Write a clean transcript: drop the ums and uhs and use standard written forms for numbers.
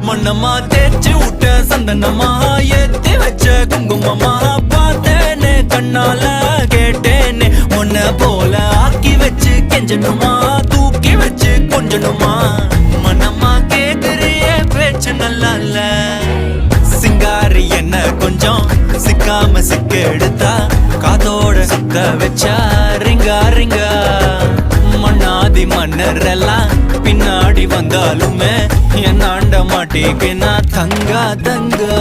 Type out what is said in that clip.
மண்ணம்மா தேய்ச்சி விட்ட சந்தனமா ஏத்தி வச்ச குங்குமமா பார்த்தேனே கண்ணால கேட்டேனே உன்ன போல ஆக்கி வச்சு கெஞ்சணுமா தூக்கி வச்சு கொஞ்சணுமா மனமா கேக்குறிய பேச்சு நல்லா இல்ல சிங்காரி என்ன கொஞ்சம் சிக்காம சிக்க எடுத்தா காதோட சுத்த வச்சா ரிங்கா ரிங்கா மண்ணாதி மன்னர் எல்லாம் பின்னாடி வந்தாலுமே என் ஆண்ட மாட்டேக்கு நான் தங்கா தங்கா